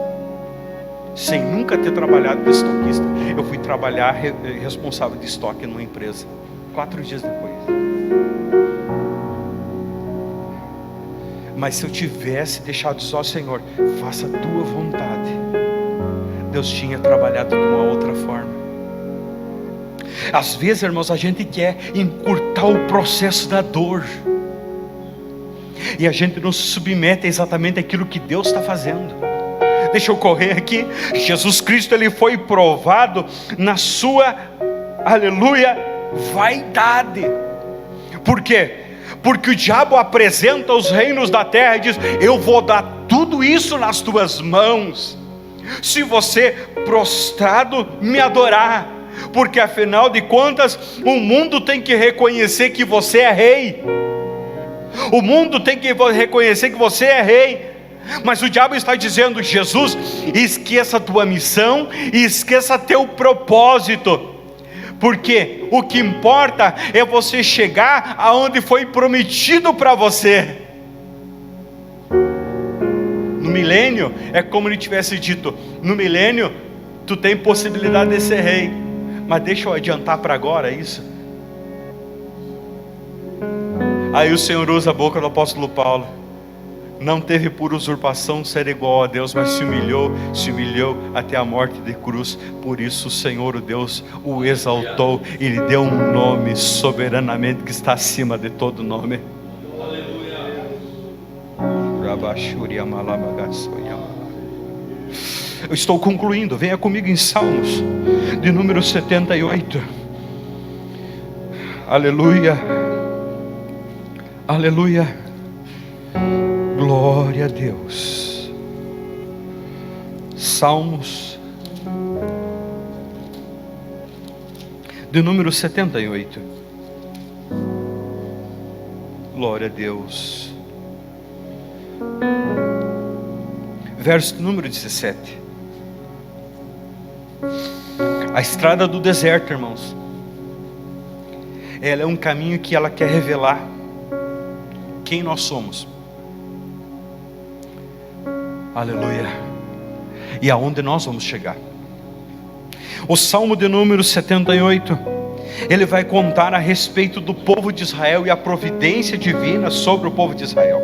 sem nunca ter trabalhado de estoquista. Eu fui trabalhar responsável de estoque numa empresa 4 dias depois. Mas se eu tivesse deixado só, Senhor, faça a tua vontade, Deus tinha trabalhado de uma outra forma. Às vezes, irmãos, a gente quer encurtar o processo da dor, e a gente não se submete a exatamente aquilo que Deus está fazendo. Deixa eu correr aqui. Jesus Cristo, ele foi provado na sua, aleluia, vaidade. Por quê? Porque o diabo apresenta os reinos da terra e diz: eu vou dar tudo isso nas tuas mãos, se você prostrado me adorar. Porque afinal de contas, o mundo tem que reconhecer que você é rei. O mundo tem que reconhecer que você é rei. Mas o diabo está dizendo: Jesus, esqueça a tua missão e esqueça teu propósito, porque o que importa é você chegar aonde foi prometido para você. No milênio, é como ele tivesse dito: no milênio, tu tem possibilidade de ser rei, mas deixa eu adiantar para agora isso. Aí o Senhor usa a boca do apóstolo Paulo: não teve por usurpação ser igual a Deus, mas se humilhou até a morte de cruz. Por isso o Senhor, o Deus, o exaltou e lhe deu um nome soberanamente que está acima de todo nome. Aleluia. Eu estou concluindo, venha comigo em Salmos de número 78. Aleluia, aleluia. Glória a Deus. Salmos de número 78. Glória a Deus. Verso número 17. A estrada do deserto, irmãos, ela é um caminho que ela quer revelar quem nós somos. Aleluia. E aonde nós vamos chegar. O Salmo de número 78, ele vai contar a respeito do povo de Israel e a providência divina sobre o povo de Israel.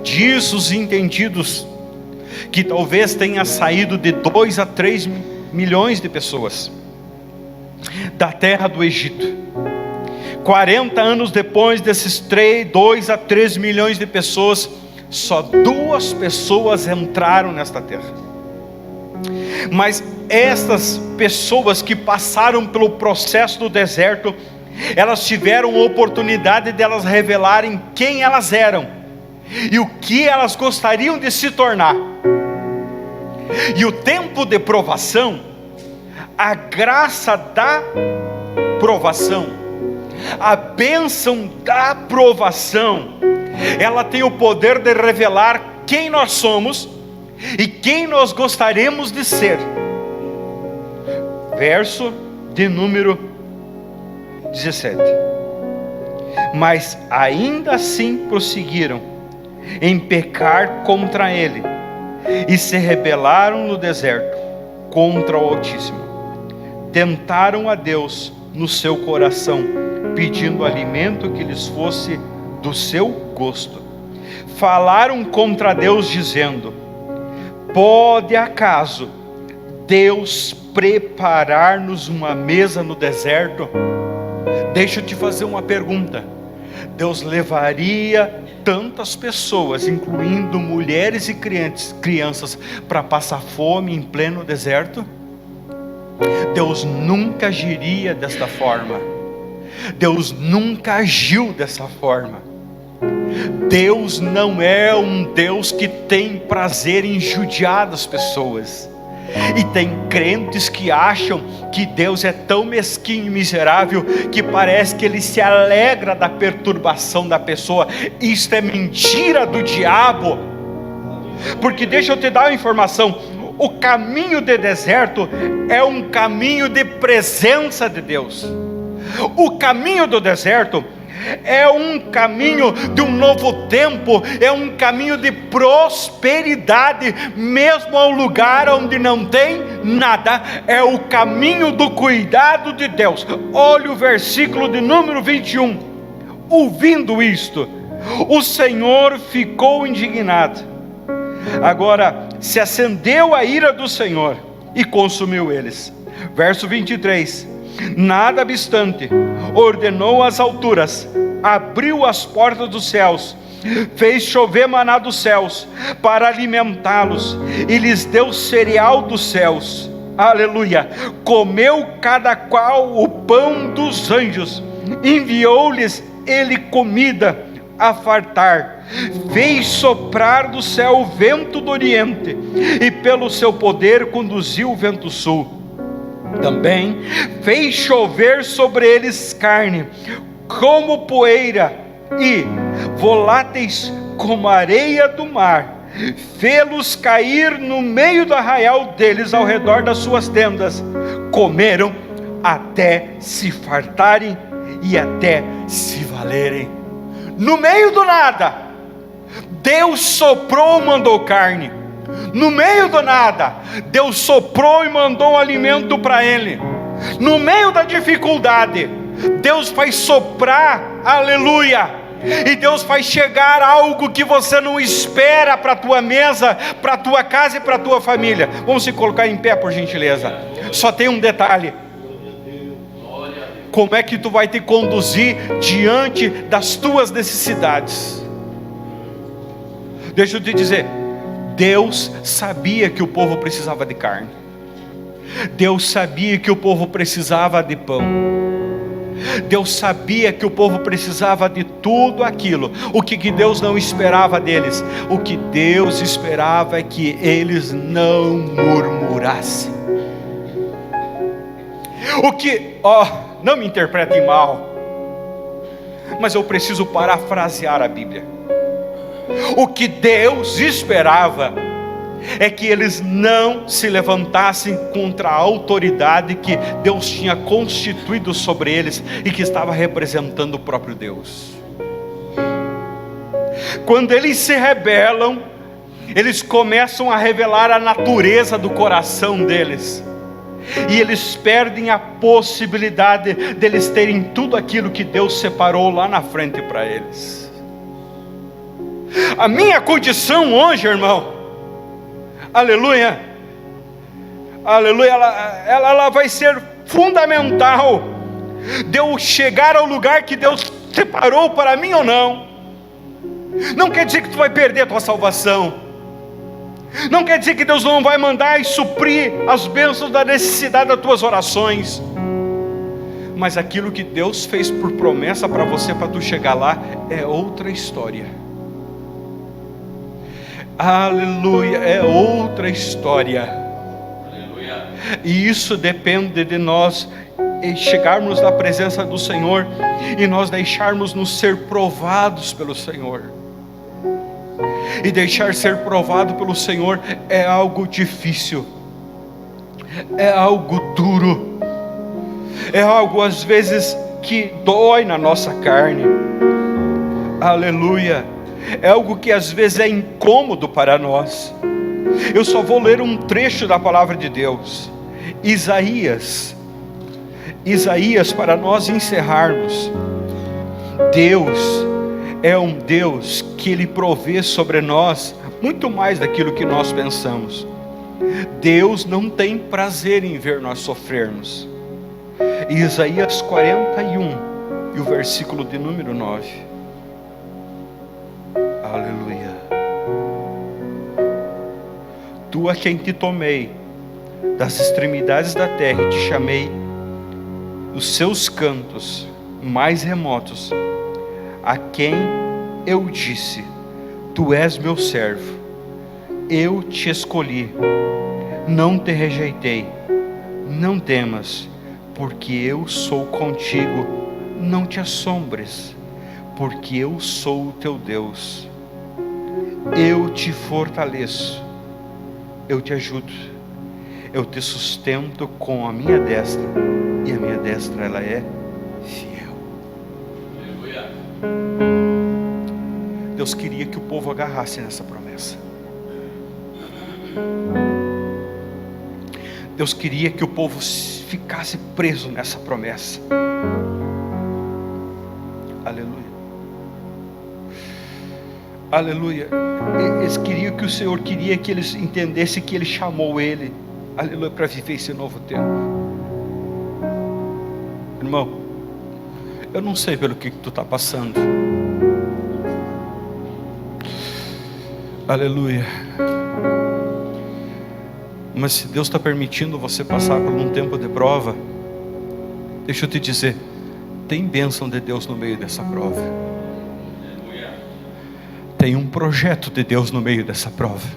Diz os entendidos que talvez tenha saído de 2 a 3 milhões de pessoas da terra do Egito. 40 anos depois desses 2 a 3 milhões de pessoas, só 2 pessoas entraram nesta terra. Mas estas pessoas que passaram pelo processo do deserto, elas tiveram a oportunidade de elas revelarem quem elas eram e o que elas gostariam de se tornar. E o tempo de provação, a graça da provação, A bênção da aprovação, ela tem o poder de revelar quem nós somos e quem nós gostaríamos de ser. Verso de número 17. Mas ainda assim prosseguiram em pecar contra ele, e se rebelaram no deserto contra o Altíssimo. Tentaram a Deus no seu coração, pedindo alimento que lhes fosse do seu gosto. Falaram contra Deus dizendo: pode acaso Deus preparar-nos uma mesa no deserto? Deixa eu te fazer uma pergunta. Deus levaria tantas pessoas, incluindo mulheres e crianças, para passar fome em pleno deserto? Deus nunca agiria desta forma. Deus nunca agiu dessa forma. Deus não é um Deus que tem prazer em judiar das pessoas. E tem crentes que acham que Deus é tão mesquinho e miserável que parece que Ele se alegra da perturbação da pessoa. Isto é mentira do diabo. Porque deixa eu te dar uma informação: o caminho de deserto é um caminho de presença de Deus. O caminho do deserto é um caminho de um novo tempo, é um caminho de prosperidade, mesmo ao lugar onde não tem nada. É o caminho do cuidado de Deus. Olha o versículo de número 21. Ouvindo isto, o Senhor ficou indignado. Agora se acendeu a ira do Senhor e consumiu eles. Verso 23. Nada obstante, ordenou as alturas, abriu as portas dos céus, fez chover maná dos céus para alimentá-los, e lhes deu cereal dos céus. Aleluia! Comeu cada qual o pão dos anjos, enviou-lhes ele comida a fartar, fez soprar do céu o vento do oriente, e pelo seu poder conduziu o vento sul. Também fez chover sobre eles carne, como poeira, e voláteis como a areia do mar. Fê-los cair no meio do arraial deles, ao redor das suas tendas. Comeram até se fartarem e até se valerem. No meio do nada, Deus soprou e mandou carne. No meio do nada, Deus soprou e mandou um alimento para ele. No meio da dificuldade, Deus faz soprar, aleluia, e Deus faz chegar algo que você não espera para a tua mesa, para a tua casa e para a tua família. Vamos se colocar em pé, por gentileza. Só tem um detalhe: como é que tu vai te conduzir diante das tuas necessidades? Deixa eu te dizer, Deus sabia que o povo precisava de carne. Deus sabia que o povo precisava de pão. Deus sabia que o povo precisava de tudo aquilo. O que Deus não esperava deles? O que Deus esperava é que eles não murmurassem. Não me interpretem mal, mas eu preciso parafrasear a Bíblia. O que Deus esperava é que eles não se levantassem contra a autoridade que Deus tinha constituído sobre eles e que estava representando o próprio Deus. Quando eles se rebelam, eles começam a revelar a natureza do coração deles, e eles perdem a possibilidade deles terem tudo aquilo que Deus separou lá na frente para eles. A minha condição hoje, irmão, aleluia, aleluia, ela vai ser fundamental de eu chegar ao lugar que Deus separou para mim ou não. Não quer dizer que tu vai perder a tua salvação, não quer dizer que Deus não vai mandar e suprir as bênçãos da necessidade das tuas orações, mas aquilo que Deus fez por promessa para você, para tu chegar lá, é outra história. Aleluia, é outra história. Aleluia. E isso depende de nós chegarmos na presença do Senhor e nós deixarmos nos ser provados pelo Senhor. E deixar ser provado pelo Senhor é algo difícil, é algo duro, é algo às vezes que dói na nossa carne. Aleluia. É algo que às vezes é incômodo para nós. Eu só vou ler um trecho da palavra de Deus, Isaías, para nós encerrarmos. Deus é um Deus que Ele provê sobre nós muito mais daquilo que nós pensamos. Deus não tem prazer em ver nós sofrermos. Isaías 41 e o versículo de número 9. Aleluia. Tu a quem te tomei das extremidades da terra e te chamei dos seus cantos mais remotos, a quem eu disse: tu és meu servo, eu te escolhi, não te rejeitei. Não temas, porque eu sou contigo. Não te assombres, porque eu sou o teu Deus. Eu te fortaleço, eu te ajudo, eu te sustento com a minha destra, e a minha destra ela é fiel. Aleluia. Deus queria que o povo agarrasse nessa promessa. Deus queria que o povo ficasse preso nessa promessa. Aleluia. Aleluia. Eles queriam que o Senhor queria que eles entendessem que Ele chamou ele, aleluia, para viver esse novo tempo. Irmão, eu não sei pelo que tu está passando. Aleluia. Mas se Deus está permitindo você passar por um tempo de prova, deixa eu te dizer, tem bênção de Deus no meio dessa prova. Tem um projeto de Deus no meio dessa prova.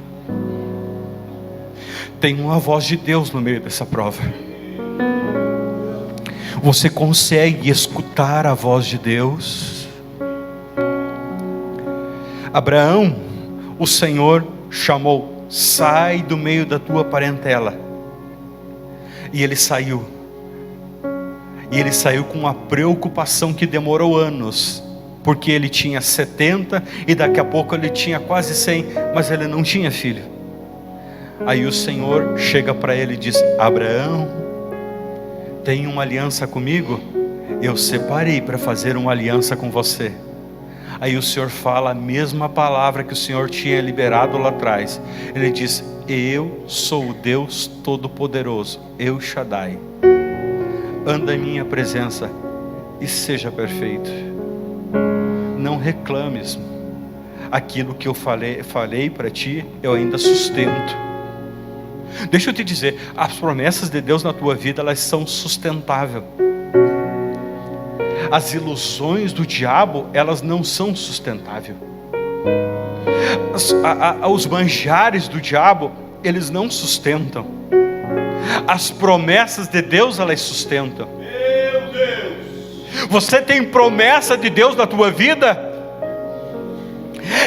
Tem uma voz de Deus no meio dessa prova. Você consegue escutar a voz de Deus? Abraão, o Senhor chamou: sai do meio da tua parentela. E ele saiu. E ele saiu com uma preocupação que demorou anos, porque ele tinha 70 e daqui a pouco ele tinha quase 100, mas ele não tinha filho. Aí o Senhor chega para ele e diz: Abraão, tem uma aliança comigo? Eu separei para fazer uma aliança com você. Aí o Senhor fala a mesma palavra que o Senhor tinha liberado lá atrás. Ele diz: eu sou o Deus Todo-Poderoso, El Shaddai. Anda em minha presença e seja perfeito. Não reclames. Aquilo que eu falei para ti, eu ainda sustento. Deixa eu te dizer, as promessas de Deus na tua vida, elas são sustentáveis. As ilusões do diabo, elas não são sustentáveis. Os manjares do diabo, eles não sustentam. As promessas de Deus, elas sustentam. Meu Deus! Você tem promessa de Deus na tua vida?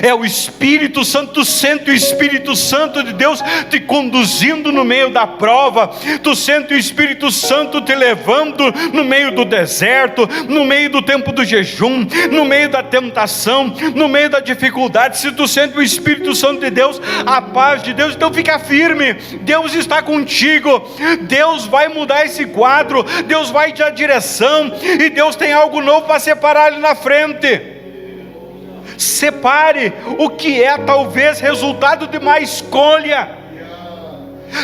É o Espírito Santo. Tu sente o Espírito Santo de Deus te conduzindo no meio da prova. Tu sente o Espírito Santo te levando no meio do deserto, no meio do tempo do jejum, no meio da tentação, no meio da dificuldade. Se tu sente o Espírito Santo de Deus, a paz de Deus, então fica firme. Deus está contigo. Deus vai mudar esse quadro. Deus vai te dar direção, e Deus tem algo novo para separar ali na frente. Separe o que é talvez resultado de má escolha.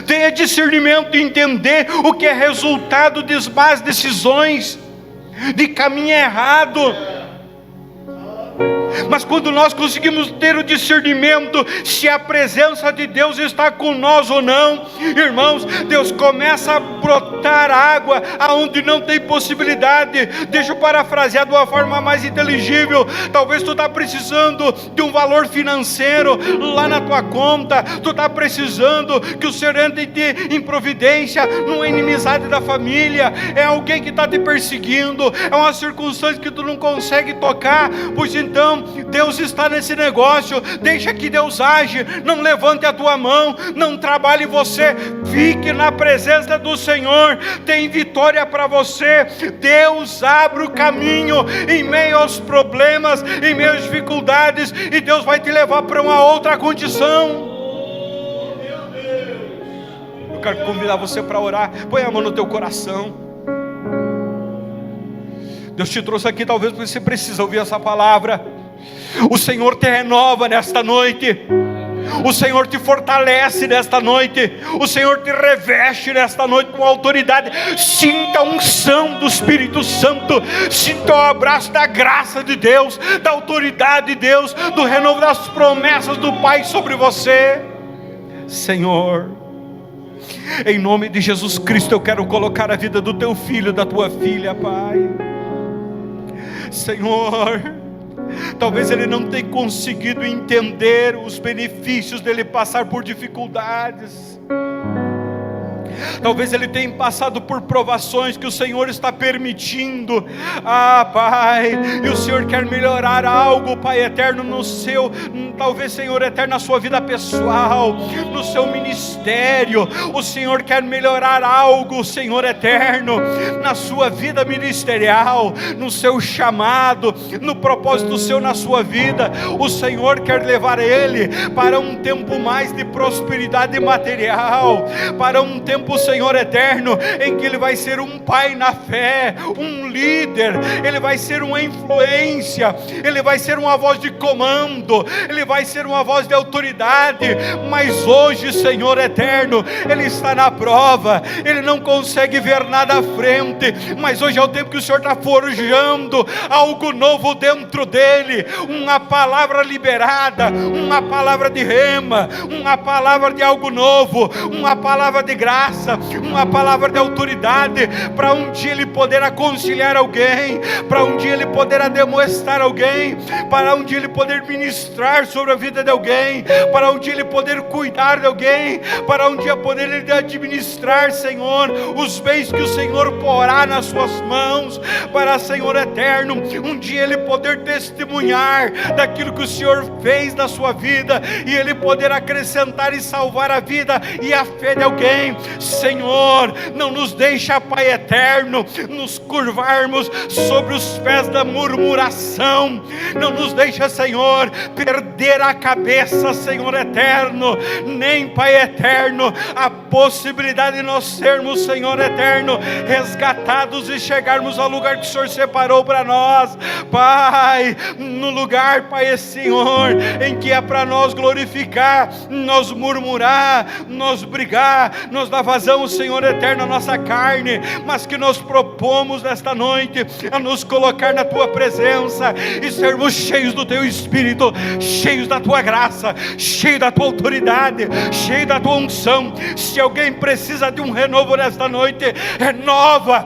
Tenha discernimento de entender o que é resultado de más decisões, de caminho errado. Mas quando nós conseguimos ter o discernimento se a presença de Deus está com nós ou não, irmãos, Deus começa a brotar água aonde não tem possibilidade. Deixa eu parafrasear de uma forma mais inteligível. Talvez tu está precisando de um valor financeiro lá na tua conta, tu está precisando que o Senhor entre em providência numa inimizade da família, é alguém que está te perseguindo, é uma circunstância que tu não consegue tocar. Pois então Deus está nesse negócio. Deixa que Deus age. Não levante a tua mão, não trabalhe você, fique na presença do Senhor. Tem vitória para você. Deus abre o caminho em meio aos problemas, em meio às dificuldades, e Deus vai te levar para uma outra condição. Eu quero convidar você para orar. Põe a mão no teu coração. Deus te trouxe aqui talvez porque você precisa ouvir essa palavra. O Senhor te renova nesta noite. O Senhor te fortalece nesta noite. O Senhor te reveste nesta noite com autoridade. Sinta a unção do Espírito Santo. Sinta o abraço da graça de Deus, da autoridade de Deus, do renovo das promessas do Pai sobre você. Senhor, em nome de Jesus Cristo, eu quero colocar a vida do teu filho, da tua filha, Pai. Senhor, talvez ele não tenha conseguido entender os benefícios dele passar por dificuldades. Talvez ele tenha passado por provações que o Senhor está permitindo. Pai, e o Senhor quer melhorar algo, Pai eterno, no seu, talvez, Senhor eterno, na sua vida pessoal, no seu ministério. O Senhor quer melhorar algo, Senhor eterno, na sua vida ministerial, no seu chamado, no propósito seu na sua vida. O Senhor quer levar ele para um tempo mais de prosperidade material, para um tempo, Senhor eterno, em que ele vai ser um pai na fé, um líder, ele vai ser uma influência, ele vai ser uma voz de comando, ele vai ser uma voz de autoridade. Mas hoje, Senhor eterno, ele está na prova, ele não consegue ver nada à frente, mas hoje é o tempo que o Senhor está forjando algo novo dentro dele, uma palavra liberada, uma palavra de rema, uma palavra de algo novo, uma palavra de graça, uma palavra de autoridade, para um dia ele poder aconselhar alguém, para um dia ele poder ademoestar alguém, para um dia ele poder ministrar sobre a vida de alguém, para um dia ele poder cuidar de alguém, para um dia poder ele administrar, Senhor, os bens que o Senhor porá nas suas mãos, para, Senhor eterno, um dia ele poder testemunhar daquilo que o Senhor fez na sua vida, e ele poder acrescentar e salvar a vida e a fé de alguém. Senhor, não nos deixa, Pai eterno, nos curvarmos sobre os pés da murmuração. Não nos deixa, Senhor, perder a cabeça, Senhor eterno, nem, Pai eterno, a possibilidade de nós sermos, Senhor eterno, resgatados e chegarmos ao lugar que o Senhor separou para nós, Pai, no lugar, Pai, Senhor, em que é para nós glorificar, nós murmurar, nós brigar, nós dar vazão, Senhor eterno, a nossa carne, mas que nós propomos nesta noite a nos colocar na tua presença e sermos cheios do teu Espírito, cheios da tua graça, cheios da tua autoridade, cheios da tua unção. Se alguém precisa de um renovo nesta noite, renova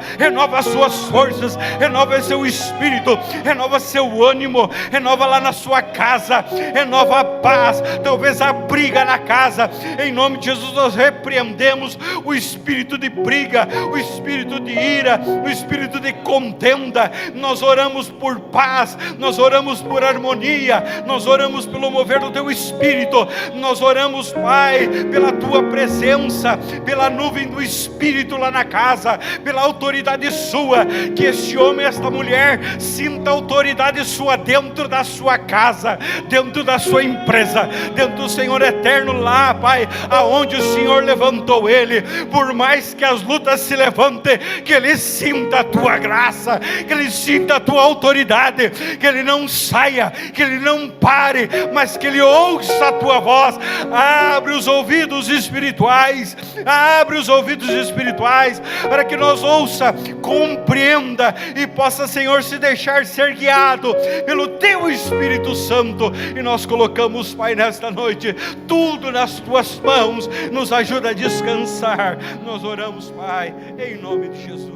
as suas forças, renova seu espírito, renova seu ânimo, renova lá na sua casa, renova a paz, talvez a briga na casa. Em nome de Jesus nós repreendemos o espírito de briga, o espírito de ira, o espírito de contenda. Nós oramos por paz, nós oramos por harmonia, nós oramos pelo mover do teu Espírito, nós oramos, Pai, pela tua presença, pela nuvem do Espírito lá na casa, pela autoridade sua, que este homem, esta mulher, sinta a autoridade sua dentro da sua casa, dentro da sua empresa, dentro do Senhor eterno lá, Pai, aonde o Senhor levantou ele. Por mais que as lutas se levantem, que ele sinta a tua graça, que ele sinta a tua autoridade, que ele não saia, que ele não pare, mas que ele ouça a tua voz. Abre os ouvidos espirituais, abre os ouvidos espirituais, para que nós ouça, compreenda e possa, Senhor, se deixar ser guiado pelo teu Espírito Santo. E nós colocamos, Pai, nesta noite, tudo nas tuas mãos. Nos ajuda a descansar. Nós oramos, Pai, em nome de Jesus.